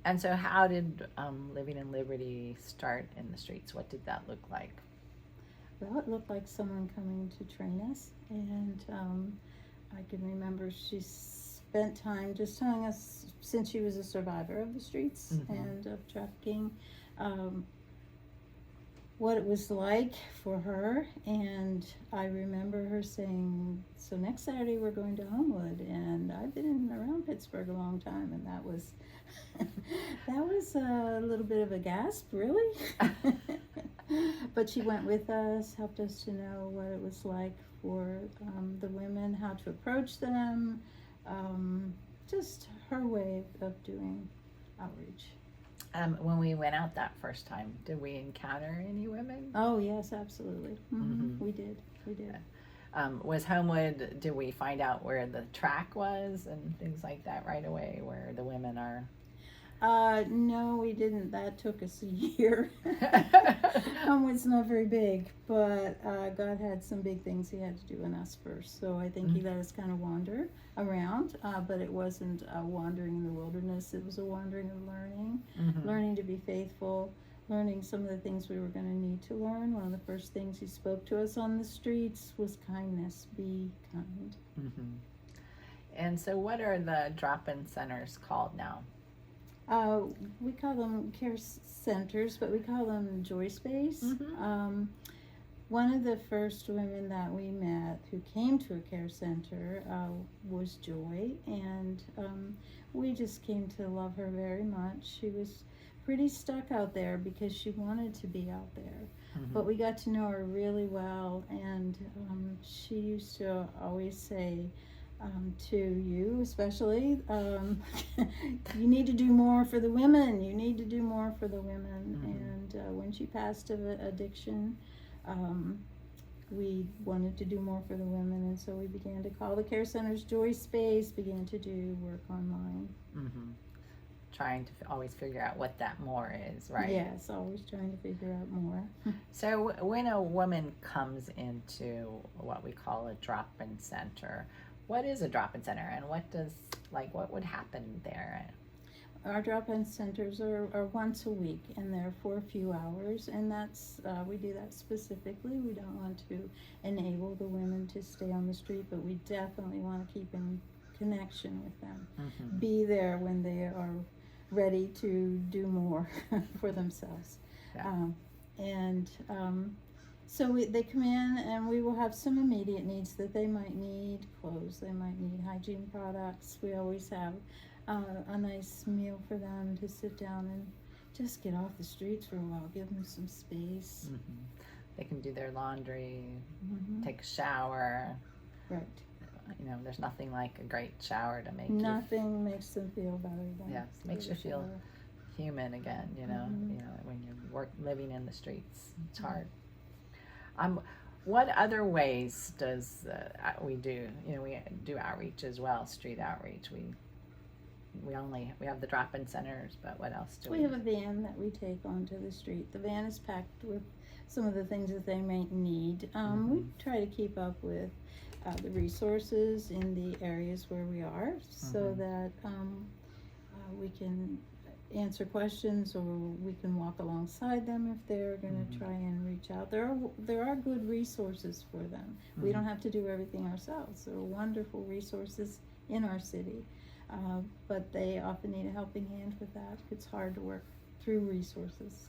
And so how did Living in Liberty start in the streets? What did that look like? Well, it looked like someone coming to train us, and I can remember she spent time just telling us, since she was a survivor of the streets and of trafficking, um, what it was like for her. And I remember her saying, so next Saturday we're going to Homewood, and I've been around Pittsburgh a long time, and that was that was a little bit of a gasp, really. But she went with us, helped us to know what it was like for the women, how to approach them, just her way of doing outreach. When we went out that first time, did we encounter any women? Oh yes, absolutely. We did. Was Homewood, did we find out where the track was and things like that right away, where the women are? No, we didn't. That took us a year. Homewood's not very big, but God had some big things He had to do in us first. So I think He let us kind of wander around, but it wasn't a wandering in the wilderness. It was a wandering of learning, learning to be faithful, learning some of the things we were going to need to learn. One of the first things He spoke to us on the streets was kindness. Be kind. And so what are the drop-in centers called now? We call them care centers, but we call them Joy Space. One of the first women that we met who came to a care center was Joy, and we just came to love her very much. She was pretty stuck out there because she wanted to be out there, but we got to know her really well, and she used to always say, to you especially, you need to do more for the women. You need to do more for the women. And when she passed of addiction, we wanted to do more for the women, and so we began to call the care centers Joy Space, began to do work online. Trying to always figure out what that more is, right? Yes, always trying to figure out more. So when a woman comes into what we call a drop-in center, what is a drop-in center, and what would happen there? Our drop-in centers are once a week, and they're for a few hours, and that's we do that specifically. We don't want to enable the women to stay on the street, but we definitely want to keep in connection with them. Be there when they are ready to do more for themselves. So they come in, and we will have some immediate needs that they might need: clothes, they might need hygiene products. We always have a nice meal for them to sit down and just get off the streets for a while, give them some space. They can do their laundry, take a shower. Right. You know, there's nothing like a great shower to make Nothing makes them feel better than makes you feel human again, you know. You know, when you're living in the streets, it's hard. What other ways does we do? You know, we do outreach as well, street outreach. We have the drop-in centers, but what else do we? We have a van that we take onto the street. The van is packed with some of the things that they might need. We try to keep up with the resources in the areas where we are, so that we can answer questions, or we can walk alongside them if they're going to try and reach out. There are good resources for them. We don't have to do everything ourselves. There are wonderful resources in our city, but they often need a helping hand with that. It's hard to work through resources.